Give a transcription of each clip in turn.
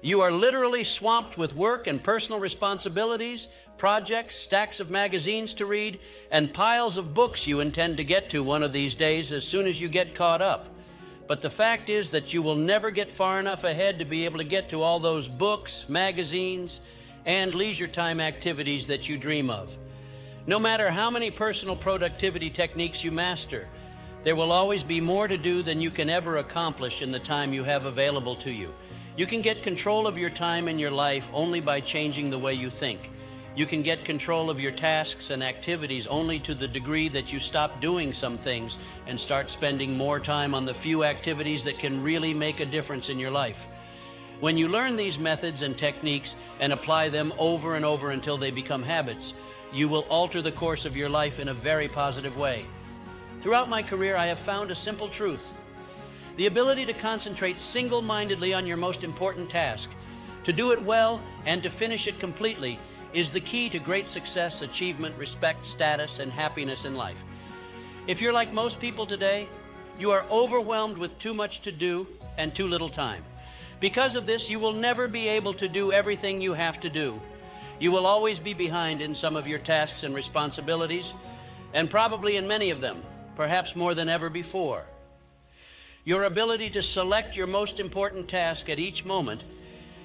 You are literally swamped with work and personal responsibilities, projects, stacks of magazines to read, and piles of books you intend to get to one of these days as soon as you get caught up. But the fact is that you will never get far enough ahead to be able to get to all those books, magazines, and leisure time activities that you dream of. No matter how many personal productivity techniques you master, there will always be more to do than you can ever accomplish in the time you have available to you. You can get control of your time and your life only by changing the way you think. You can get control of your tasks and activities only to the degree that you stop doing some things and start spending more time on the few activities that can really make a difference in your life. When you learn these methods and techniques and apply them over and over until they become habits, you will alter the course of your life in a very positive way. Throughout my career, I have found a simple truth. The ability to concentrate single-mindedly on your most important task, to do it well and to finish it completely, is the key to great success, achievement, respect, status, and happiness in life. If you're like most people today, you are overwhelmed with too much to do and too little time. Because of this, you will never be able to do everything you have to do. You will always be behind in some of your tasks and responsibilities, and probably in many of them, perhaps more than ever before. Your ability to select your most important task at each moment,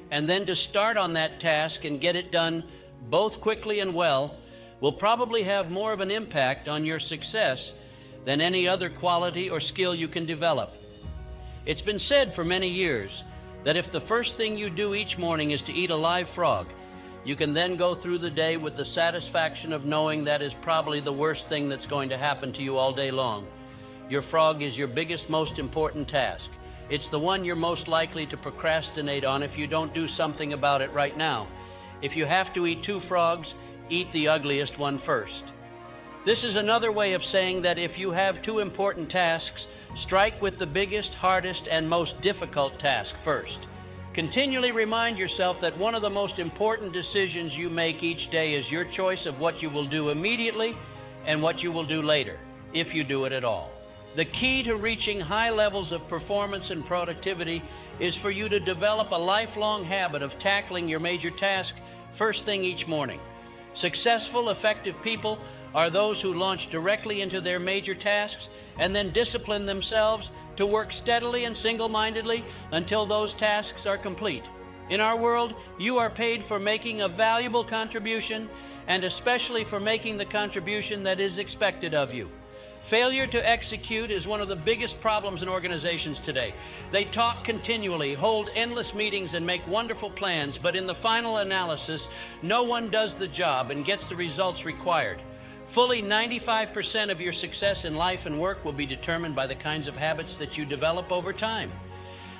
and then to start on that task and get it done both quickly and well, will probably have more of an impact on your success than any other quality or skill you can develop. It's been said for many years that if the first thing you do each morning is to eat a live frog, you can then go through the day with the satisfaction of knowing that is probably the worst thing that's going to happen to you all day long. Your frog is your biggest, most important task. It's the one you're most likely to procrastinate on if you don't do something about it right now. If you have to eat 2 frogs, eat the ugliest one first. This is another way of saying that if you have 2 important tasks, strike with the biggest, hardest, and most difficult task first. Continually remind yourself that one of the most important decisions you make each day is your choice of what you will do immediately and what you will do later, if you do it at all. The key to reaching high levels of performance and productivity is for you to develop a lifelong habit of tackling your major task first thing each morning. Successful, effective people are those who launch directly into their major tasks and then discipline themselves to work steadily and single-mindedly until those tasks are complete. In our world, you are paid for making a valuable contribution, and especially for making the contribution that is expected of you. Failure to execute is one of the biggest problems in organizations today. They talk continually, hold endless meetings, and make wonderful plans, but in the final analysis, no one does the job and gets the results required. Fully 95% of your success in life and work will be determined by the kinds of habits that you develop over time.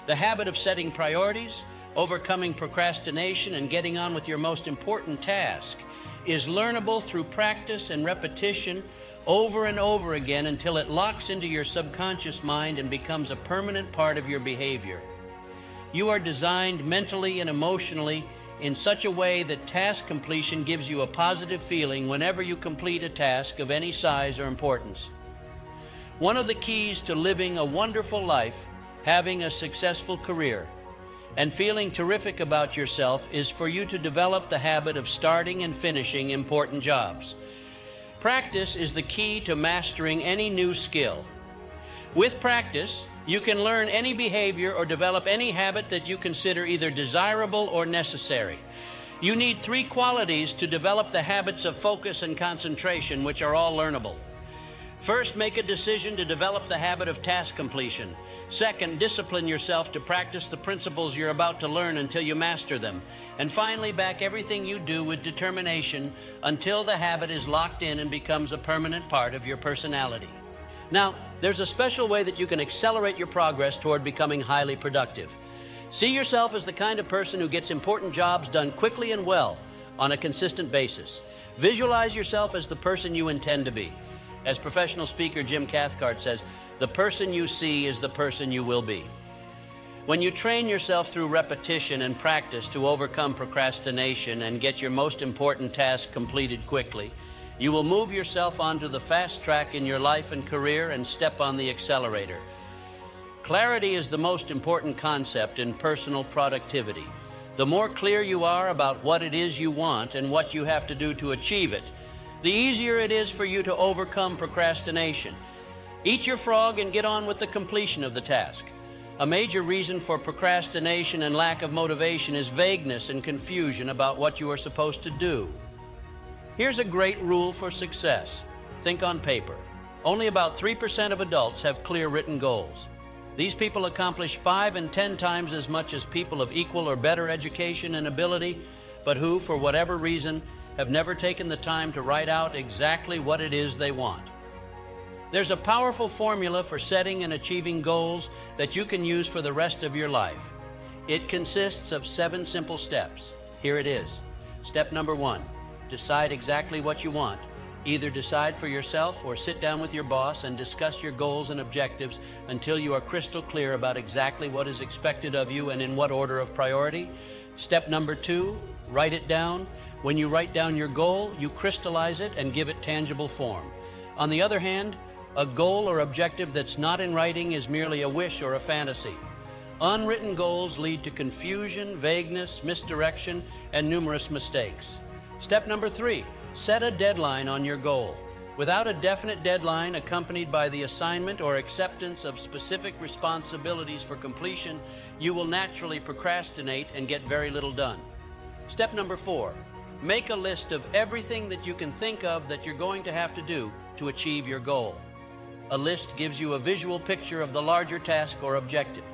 The habit of setting priorities, overcoming procrastination, and getting on with your most important task is learnable through practice and repetition over and over again until it locks into your subconscious mind and becomes a permanent part of your behavior. You are designed mentally and emotionally in such a way that task completion gives you a positive feeling whenever you complete a task of any size or importance. One of the keys to living a wonderful life, having a successful career, and feeling terrific about yourself is for you to develop the habit of starting and finishing important jobs. Practice is the key to mastering any new skill. With practice, you can learn any behavior or develop any habit that you consider either desirable or necessary. You need 3 qualities to develop the habits of focus and concentration, which are all learnable. First, make a decision to develop the habit of task completion. Second, discipline yourself to practice the principles you're about to learn until you master them. And finally, back everything you do with determination until the habit is locked in and becomes a permanent part of your personality. Now, there's a special way that you can accelerate your progress toward becoming highly productive. See yourself as the kind of person who gets important jobs done quickly and well on a consistent basis. Visualize yourself as the person you intend to be. As professional speaker Jim Cathcart says, the person you see is the person you will be. When you train yourself through repetition and practice to overcome procrastination and get your most important task completed quickly, you will move yourself onto the fast track in your life and career and step on the accelerator. Clarity is the most important concept in personal productivity. The more clear you are about what it is you want and what you have to do to achieve it, the easier it is for you to overcome procrastination. Eat your frog and get on with the completion of the task. A major reason for procrastination and lack of motivation is vagueness and confusion about what you are supposed to do. Here's a great rule for success. Think on paper. Only about 3% of adults have clear written goals. These people accomplish 5 and 10 times as much as people of equal or better education and ability, but who, for whatever reason, have never taken the time to write out exactly what it is they want. There's a powerful formula for setting and achieving goals that you can use for the rest of your life. It consists of 7 simple steps. Here it is. Step number 1, decide exactly what you want. Either decide for yourself or sit down with your boss and discuss your goals and objectives until you are crystal clear about exactly what is expected of you and in what order of priority. Step number 2, write it down. When you write down your goal, you crystallize it and give it tangible form. On the other hand, a goal or objective that's not in writing is merely a wish or a fantasy. Unwritten goals lead to confusion, vagueness, misdirection, and numerous mistakes. Step number 3, set a deadline on your goal. Without a definite deadline accompanied by the assignment or acceptance of specific responsibilities for completion, you will naturally procrastinate and get very little done. Step number 4, make a list of everything that you can think of that you're going to have to do to achieve your goal. A list gives you a visual picture of the larger task or objective.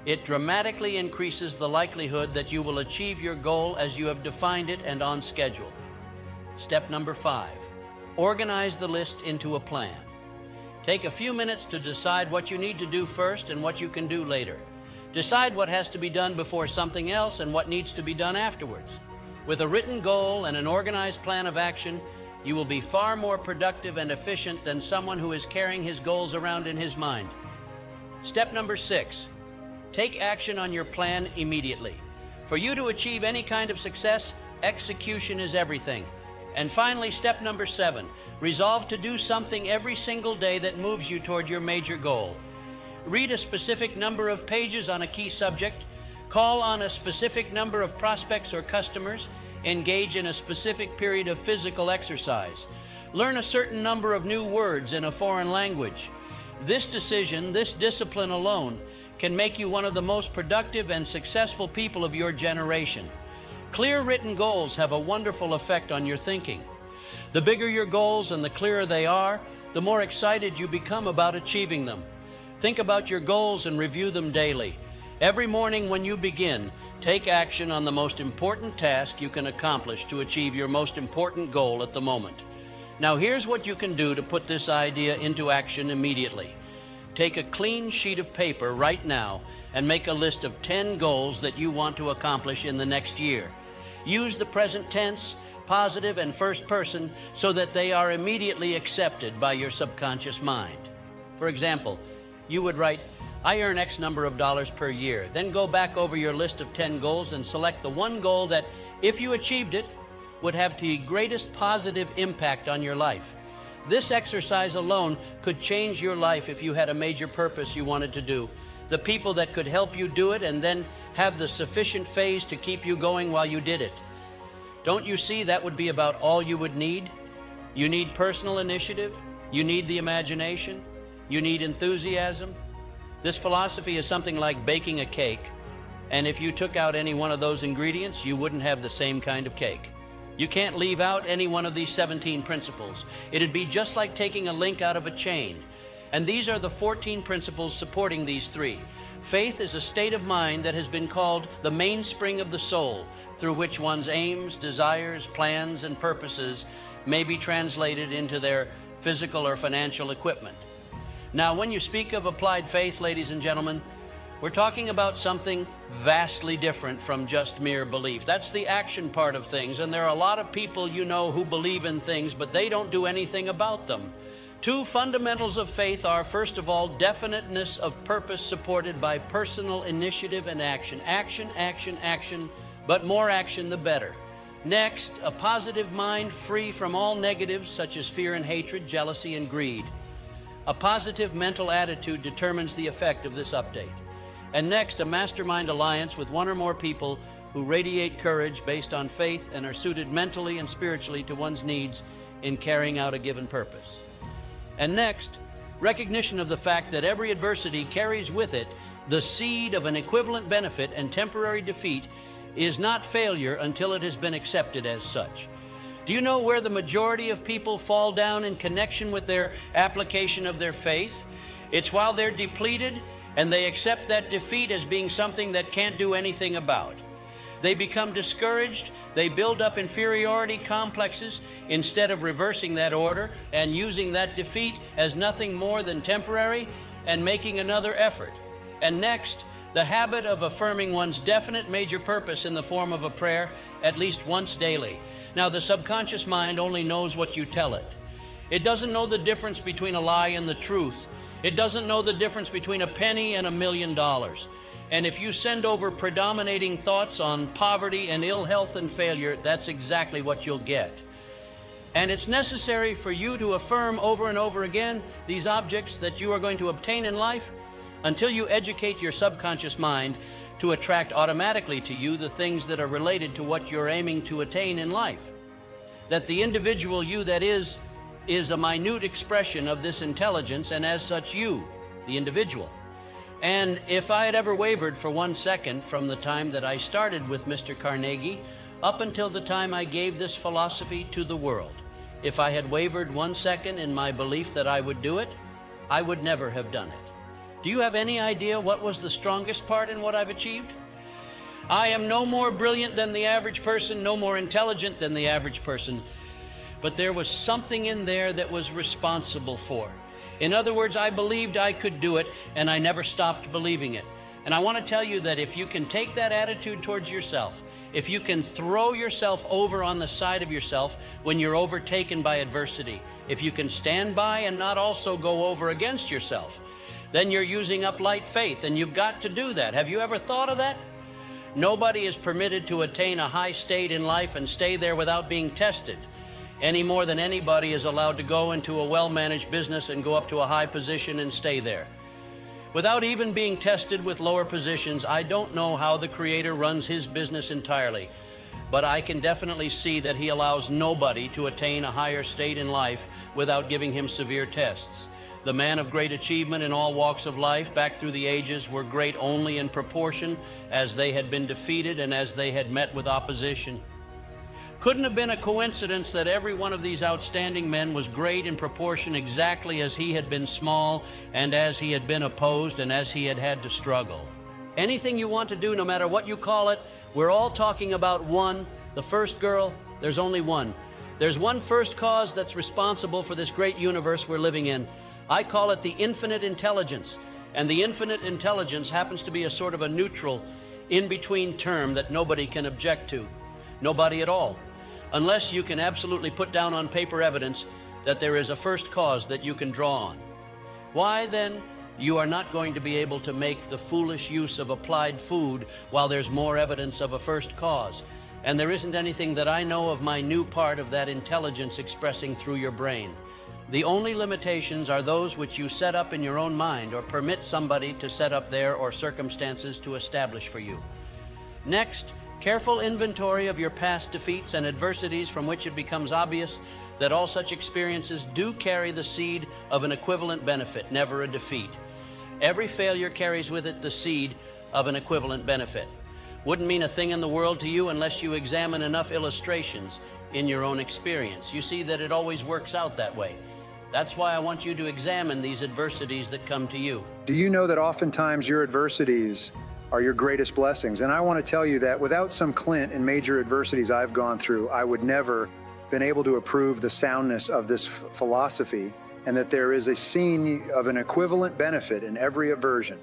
It dramatically increases the likelihood that you will achieve your goal as you have defined it and on schedule. Step number 5, organize the list into a plan. Take a few minutes to decide what you need to do first and what you can do later. Decide what has to be done before something else and what needs to be done afterwards. With a written goal and an organized plan of action, you will be far more productive and efficient than someone who is carrying his goals around in his mind. Step number 6, take action on your plan immediately. For you to achieve any kind of success, execution is everything. And finally, step number 7, resolve to do something every single day that moves you toward your major goal. Read a specific number of pages on a key subject, call on a specific number of prospects or customers, engage in a specific period of physical exercise, learn a certain number of new words in a foreign language. This decision, this discipline alone, can make you one of the most productive and successful people of your generation. Clear written goals have a wonderful effect on your thinking. The bigger your goals and the clearer they are, the more excited you become about achieving them. Think about your goals and review them daily. Every morning when you begin, take action on the most important task you can accomplish to achieve your most important goal at the moment. Now here's what you can do to put this idea into action immediately. Take a clean sheet of paper right now and make a list of 10 goals that you want to accomplish in the next year. Use the present tense, positive, and first person so that they are immediately accepted by your subconscious mind. For example, you would write, I earn X number of dollars per year. Then go back over your list of 10 goals and select the one goal that, if you achieved it, would have the greatest positive impact on your life. This exercise alone could change your life if you had a major purpose you wanted to do, the people that could help you do it, and then have the sufficient phase to keep you going while you did it. Don't you see that would be about all you would need? You need personal initiative, you need the imagination, you need enthusiasm. This philosophy is something like baking a cake, and if you took out any one of those ingredients, you wouldn't have the same kind of cake. You can't leave out any one of these 17 principles. It'd be just like taking a link out of a chain. And these are the 14 principles supporting these 3. Faith is a state of mind that has been called the mainspring of the soul, through which one's aims, desires, plans, and purposes may be translated into their physical or financial equipment. Now, when you speak of applied faith, ladies and gentlemen, we're talking about something vastly different from just mere belief. That's the action part of things, and there are a lot of people you know who believe in things, but they don't do anything about them. 2 fundamentals of faith are, first of all, definiteness of purpose supported by personal initiative and action. Action, action, action, but more action the better. Next, a positive mind free from all negatives such as fear and hatred, jealousy and greed. A positive mental attitude determines the effect of this update. And next, a mastermind alliance with one or more people who radiate courage based on faith and are suited mentally and spiritually to one's needs in carrying out a given purpose. And next, recognition of the fact that every adversity carries with it the seed of an equivalent benefit, and temporary defeat is not failure until it has been accepted as such. Do you know where the majority of people fall down in connection with their application of their faith? It's while they're depleted and they accept that defeat as being something that can't do anything about. They become discouraged, they build up inferiority complexes instead of reversing that order and using that defeat as nothing more than temporary and making another effort. And next, the habit of affirming one's definite major purpose in the form of a prayer at least once daily. Now, the subconscious mind only knows what you tell it. It doesn't know the difference between a lie and the truth. It doesn't know the difference between a penny and $1 million. And if you send over predominating thoughts on poverty and ill health and failure, that's exactly what you'll get. And it's necessary for you to affirm over and over again these objects that you are going to obtain in life until you educate your subconscious mind to attract automatically to you the things that are related to what you're aiming to attain in life. That the individual you that is a minute expression of this intelligence, and as such you, the individual. And if I had ever wavered for 1 second from the time that I started with Mr. Carnegie up until the time I gave this philosophy to the world, if I had wavered 1 second in my belief that I would do it, I would never have done it. Do you have any idea what was the strongest part in what I've achieved? I am no more brilliant than the average person, no more intelligent than the average person, but there was something in there that was responsible for. In other words, I believed I could do it, and I never stopped believing it. And I want to tell you that if you can take that attitude towards yourself, if you can throw yourself over on the side of yourself when you're overtaken by adversity, if you can stand by and not also go over against yourself, then you're using up light faith, and you've got to do that. Have you ever thought of that? Nobody is permitted to attain a high state in life and stay there without being tested, any more than anybody is allowed to go into a well-managed business and go up to a high position and stay there. Without even being tested with lower positions, I don't know how the Creator runs His business entirely, but I can definitely see that He allows nobody to attain a higher state in life without giving him severe tests. The men of great achievement in all walks of life back through the ages were great only in proportion as they had been defeated and as they had met with opposition. Couldn't have been a coincidence that every one of these outstanding men was great in proportion exactly as he had been small and as he had been opposed and as he had had to struggle. Anything you want to do, no matter what you call it, we're all talking about one, the first girl. There's only one. There's one first cause that's responsible for this great universe we're living in. I call it the infinite intelligence, and the infinite intelligence happens to be a sort of a neutral, in-between term that nobody can object to. Nobody at all, unless you can absolutely put down on paper evidence that there is a first cause that you can draw on. Why then, you are not going to be able to make the foolish use of applied food while there's more evidence of a first cause, and there isn't anything that I know of my new part of that intelligence expressing through your brain. The only limitations are those which you set up in your own mind or permit somebody to set up there or circumstances to establish for you. Next, careful inventory of your past defeats and adversities from which it becomes obvious that all such experiences do carry the seed of an equivalent benefit, never a defeat. Every failure carries with it the seed of an equivalent benefit. Wouldn't mean a thing in the world to you unless you examine enough illustrations in your own experience. You see that it always works out that way. That's why I want you to examine these adversities that come to you. Do you know that oftentimes your adversities are your greatest blessings? And I want to tell you that without some Clint and major adversities I've gone through, I would never been able to approve the soundness of this philosophy, and that there is a scene of an equivalent benefit in every aversion.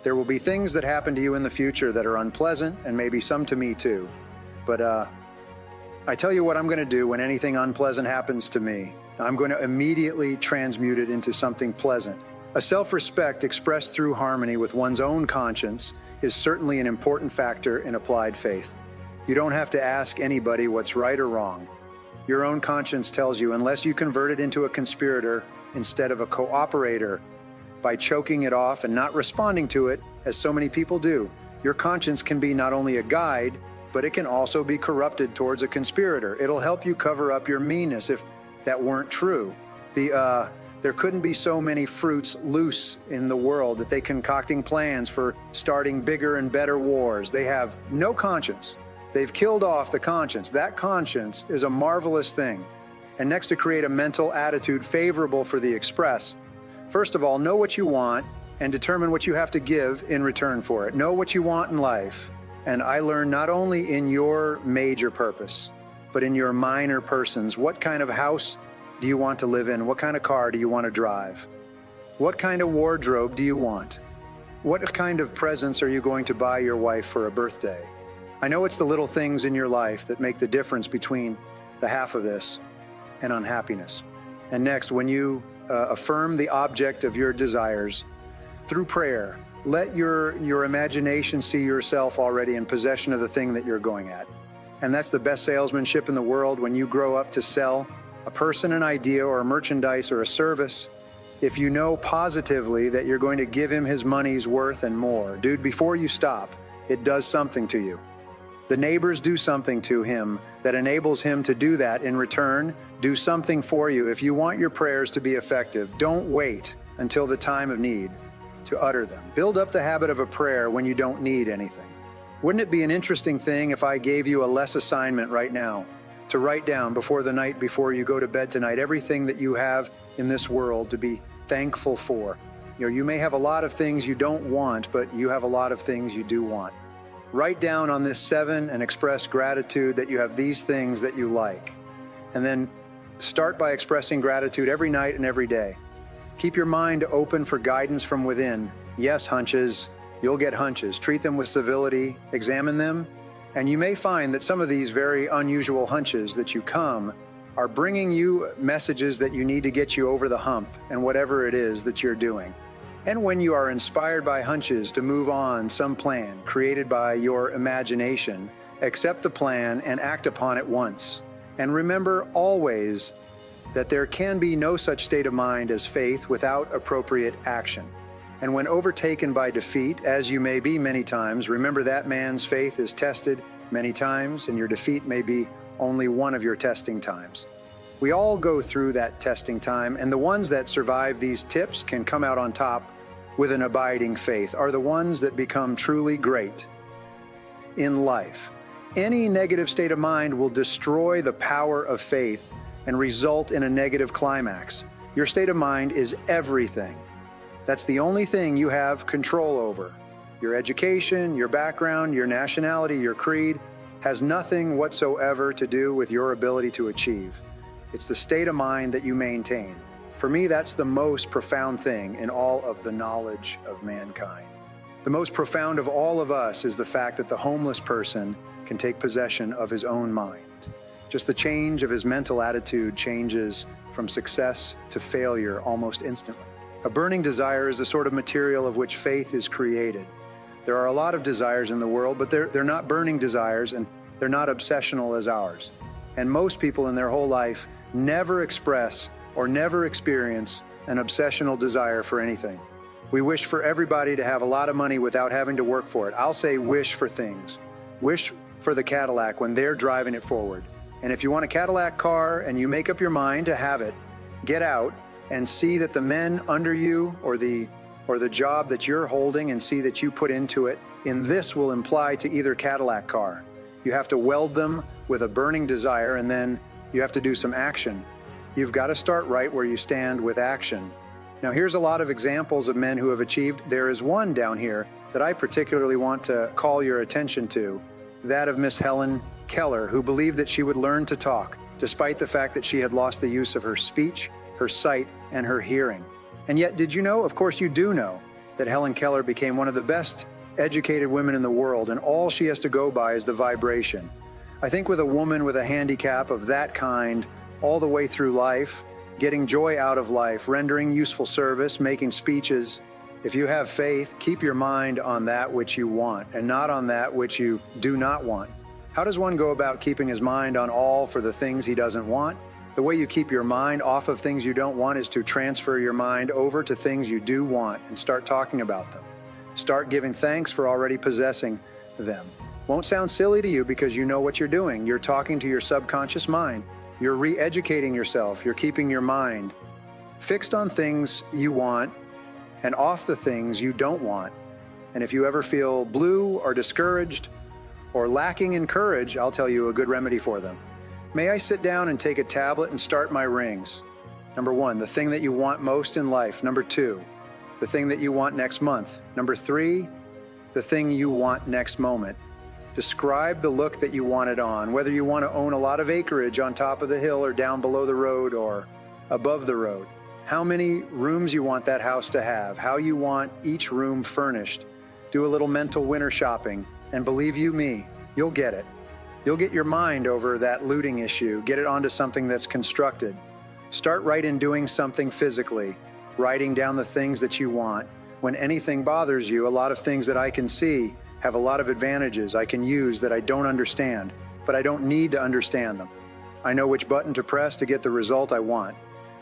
There will be things that happen to you in the future that are unpleasant, and maybe some to me too. But I tell you what I'm going to do when anything unpleasant happens to me. I'm going to immediately transmute it into something pleasant. A self-respect expressed through harmony with one's own conscience is certainly an important factor in applied faith. You don't have to ask anybody what's right or wrong. Your own conscience tells you, unless you convert it into a conspirator instead of a cooperator by choking it off and not responding to it, as so many people do, your conscience can be not only a guide, but it can also be corrupted towards a conspirator. It'll help you cover up your meanness if that weren't true. There couldn't be so many fruits loose in the world that they concocting plans for starting bigger and better wars. They have no conscience. They've killed off the conscience. That conscience is a marvelous thing. And next, to create a mental attitude favorable for the express, first of all, know what you want and determine what you have to give in return for it. Know what you want in life. And I learned not only in your major purpose, but in your minor persons. What kind of house do you want to live in? What kind of car do you want to drive? What kind of wardrobe do you want? What kind of presents are you going to buy your wife for a birthday? I know it's the little things in your life that make the difference between the half of this and unhappiness. And next, when you affirm the object of your desires through prayer, let your imagination see yourself already in possession of the thing that you're going at. And that's the best salesmanship in the world, when you grow up to sell a person, an idea, or a merchandise, or a service. If you know positively that you're going to give him his money's worth and more, dude, before you stop, it does something to you. The neighbors do something to him that enables him to do that in return, do something for you. If you want your prayers to be effective, don't wait until the time of need to utter them. Build up the habit of a prayer when you don't need anything. Wouldn't it be an interesting thing if I gave you a less assignment right now to write down before the night before you go to bed tonight everything that you have in this world to be thankful for? You may have a lot of things you don't want, but you have a lot of things you do want. Write down on this 7 and express gratitude that you have these things that you like. And then start by expressing gratitude every night and every day. Keep your mind open for guidance from within. Yes, hunches, you'll get hunches. Treat them with civility, examine them, and you may find that some of these very unusual hunches that you come are bringing you messages that you need to get you over the hump and whatever it is that you're doing. And when you are inspired by hunches to move on some plan created by your imagination, accept the plan and act upon it once. And remember always that there can be no such state of mind as faith without appropriate action. And when overtaken by defeat, as you may be many times, remember that man's faith is tested many times, and your defeat may be only one of your testing times. We all go through that testing time, and the ones that survive these tips can come out on top with an abiding faith, are the ones that become truly great in life. Any negative state of mind will destroy the power of faith and result in a negative climax. Your state of mind is everything. That's the only thing you have control over. Your education, your background, your nationality, your creed has nothing whatsoever to do with your ability to achieve. It's the state of mind that you maintain. For me, that's the most profound thing in all of the knowledge of mankind. The most profound of all of us is the fact that the homeless person can take possession of his own mind. Just the change of his mental attitude changes from success to failure almost instantly. A burning desire is the sort of material of which faith is created. There are a lot of desires in the world, but they're not burning desires, and they're not obsessional as ours. And most people in their whole life never express or never experience an obsessional desire for anything. We wish for everybody to have a lot of money without having to work for it. I'll say wish for things. Wish for the Cadillac when they're driving it forward. And if you want a Cadillac car and you make up your mind to have it, get out and see that the men under you or the job that you're holding, and see that you put into it, in this will imply to either Cadillac car. You have to weld them with a burning desire, and then you have to do some action. You've got to start right where you stand with action. Now, here's a lot of examples of men who have achieved. There is one down here that I particularly want to call your attention to, that of Miss Helen Keller, who believed that she would learn to talk, despite the fact that she had lost the use of her speech, her sight, and her hearing. And yet, did you know, of course you do know, that Helen Keller became one of the best educated women in the world, and all she has to go by is the vibration. I think with a woman with a handicap of that kind, all the way through life, getting joy out of life, rendering useful service, making speeches, if you have faith, keep your mind on that which you want and not on that which you do not want. How does one go about keeping his mind on all for the things he doesn't want? The way you keep your mind off of things you don't want is to transfer your mind over to things you do want and start talking about them. Start giving thanks for already possessing them. Won't sound silly to you because you know what you're doing. You're talking to your subconscious mind. You're re-educating yourself. You're keeping your mind fixed on things you want and off the things you don't want. And if you ever feel blue or discouraged or lacking in courage, I'll tell you a good remedy for them. May I sit down and take a tablet and start my rings? Number 1, the thing that you want most in life. Number 2, the thing that you want next month. Number 3, the thing you want next moment. Describe the look that you want it on, whether you want to own a lot of acreage on top of the hill or down below the road or above the road. How many rooms you want that house to have, how you want each room furnished. Do a little mental winter shopping, and believe you me, you'll get it. You'll get your mind over that looting issue, get it onto something that's constructed. Start right in doing something physically, writing down the things that you want. When anything bothers you, a lot of things that I can see have a lot of advantages I can use that I don't understand, but I don't need to understand them. I know which button to press to get the result I want,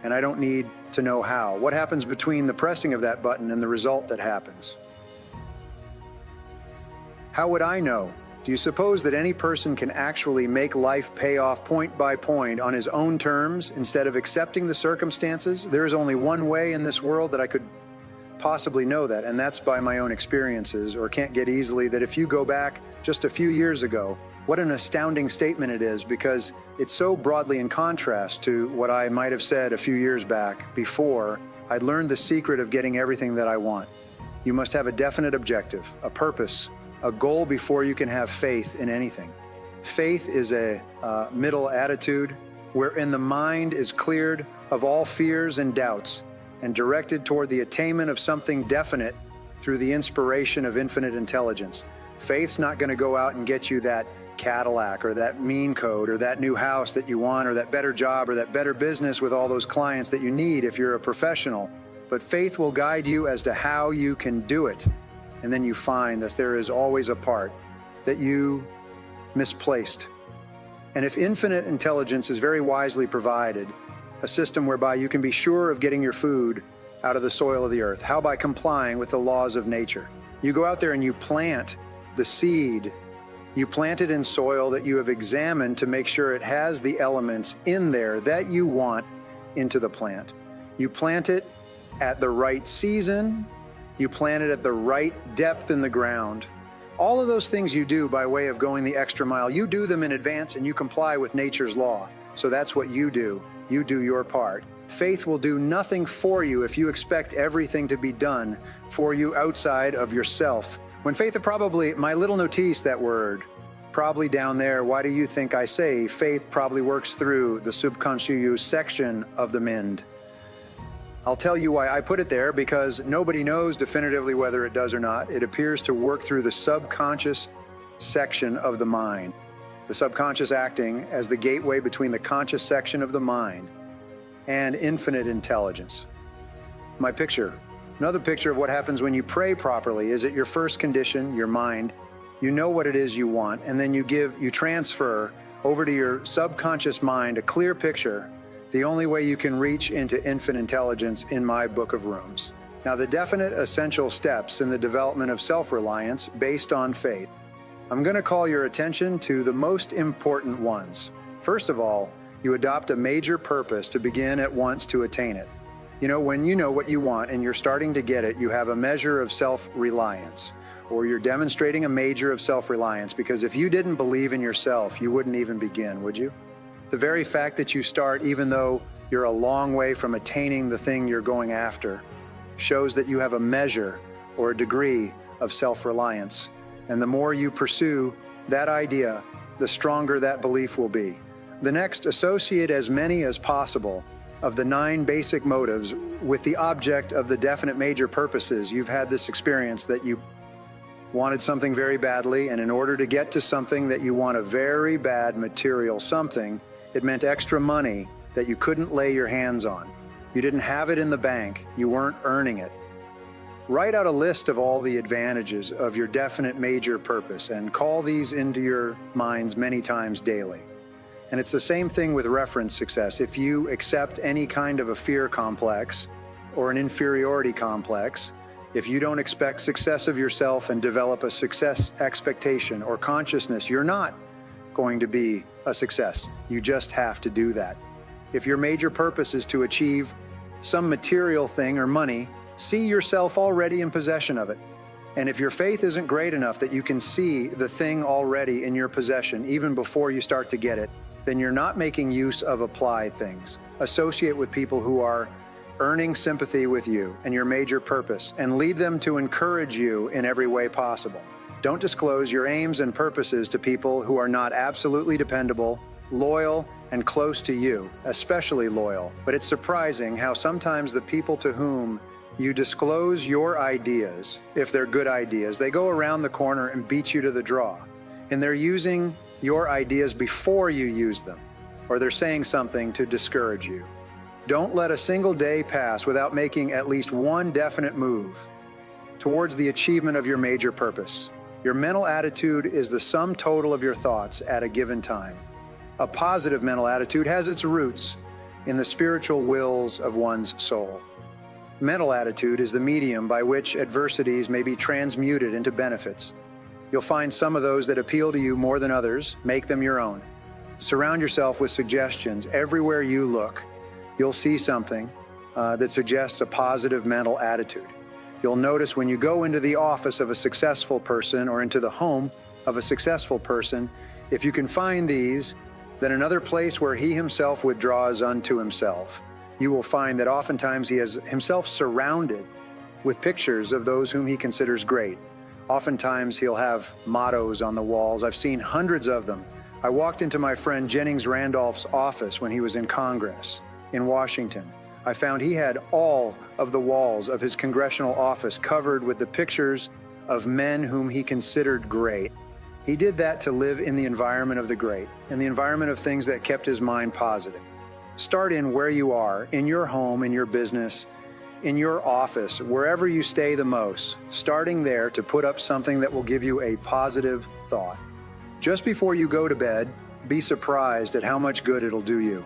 and I don't need to know how. What happens between the pressing of that button and the result that happens? How would I know? Do you suppose that any person can actually make life pay off point by point on his own terms instead of accepting the circumstances? There is only one way in this world that I could possibly know that, and that's by my own experiences, or can't get easily that if you go back just a few years ago, what an astounding statement it is, because it's so broadly in contrast to what I might have said a few years back before I'd learned the secret of getting everything that I want. You must have a definite objective, a purpose, a goal before you can have faith in anything. Faith is a middle attitude wherein the mind is cleared of all fears and doubts and directed toward the attainment of something definite through the inspiration of infinite intelligence. Faith's not going to go out and get you that Cadillac or that mean coat or that new house that you want or that better job or that better business with all those clients that you need if you're a professional. But faith will guide you as to how you can do it. And then you find that there is always a part that you misplaced. And if infinite intelligence is very wisely provided, a system whereby you can be sure of getting your food out of the soil of the earth, how by complying with the laws of nature. You go out there and you plant the seed. You plant it in soil that you have examined to make sure it has the elements in there that you want into the plant. You plant it at the right season. You plant it at the right depth in the ground. All of those things you do by way of going the extra mile, you do them in advance and you comply with nature's law. So that's what you do. You do your part. Faith will do nothing for you if you expect everything to be done for you outside of yourself. When faith probably, my little notice, that word, probably down there, why do you think I say faith probably works through the subconscious section of the mind? I'll tell you why I put it there, because nobody knows definitively whether it does or not. It appears to work through the subconscious section of the mind. The subconscious acting as the gateway between the conscious section of the mind and infinite intelligence. My picture, another picture of what happens when you pray properly is at your first condition, your mind. You know what it is you want, and then you transfer over to your subconscious mind a clear picture, the only way you can reach into infinite intelligence in my book of rooms. Now, the definite essential steps in the development of self-reliance based on faith. I'm going to call your attention to the most important ones. First of all, you adopt a major purpose to begin at once to attain it. You know, when you know what you want and you're starting to get it, you have a measure of self-reliance, or you're demonstrating a major of self-reliance, because if you didn't believe in yourself, you wouldn't even begin, would you? The very fact that you start, even though you're a long way from attaining the thing you're going after, shows that you have a measure or a degree of self-reliance. And the more you pursue that idea, the stronger that belief will be. The next, associate as many as possible of the 9 basic motives with the object of the definite major purposes. You've had this experience that you wanted something very badly, and in order to get to something that you want, a very bad material something, it meant extra money that you couldn't lay your hands on. You didn't have it in the bank. You weren't earning it. Write out a list of all the advantages of your definite major purpose and call these into your minds many times daily. And it's the same thing with reference success. If you accept any kind of a fear complex or an inferiority complex, If you don't expect success of yourself and develop a success expectation or consciousness, you're not going to be a success. You just have to do that. If your major purpose is to achieve some material thing or money, see yourself already in possession of it. And if your faith isn't great enough that you can see the thing already in your possession even before you start to get it, then you're not making use of applied things. Associate with people who are earning sympathy with you and your major purpose, and lead them to encourage you in every way possible. Don't disclose your aims and purposes to people who are not absolutely dependable, loyal, and close to you, especially loyal. But it's surprising how sometimes the people to whom you disclose your ideas, if they're good ideas, they go around the corner and beat you to the draw. And they're using your ideas before you use them, or they're saying something to discourage you. Don't let a single day pass without making at least one definite move towards the achievement of your major purpose. Your mental attitude is the sum total of your thoughts at a given time. A positive mental attitude has its roots in the spiritual wills of one's soul. Mental attitude is the medium by which adversities may be transmuted into benefits. You'll find some of those that appeal to you more than others. Make them your own. Surround yourself with suggestions. Everywhere you look, you'll see something that suggests a positive mental attitude. You'll notice when you go into the office of a successful person or into the home of a successful person, if you can find these, then another place where he himself withdraws unto himself. You will find that oftentimes he has himself surrounded with pictures of those whom he considers great. Oftentimes he'll have mottos on the walls. I've seen hundreds of them. I walked into my friend Jennings Randolph's office when he was in Congress in Washington. I found he had all of the walls of his congressional office covered with the pictures of men whom he considered great. He did that to live in the environment of the great, in the environment of things that kept his mind positive. Start in where you are, in your home, in your business, in your office, wherever you stay the most, starting there to put up something that will give you a positive thought. Just before you go to bed, be surprised at how much good it'll do you.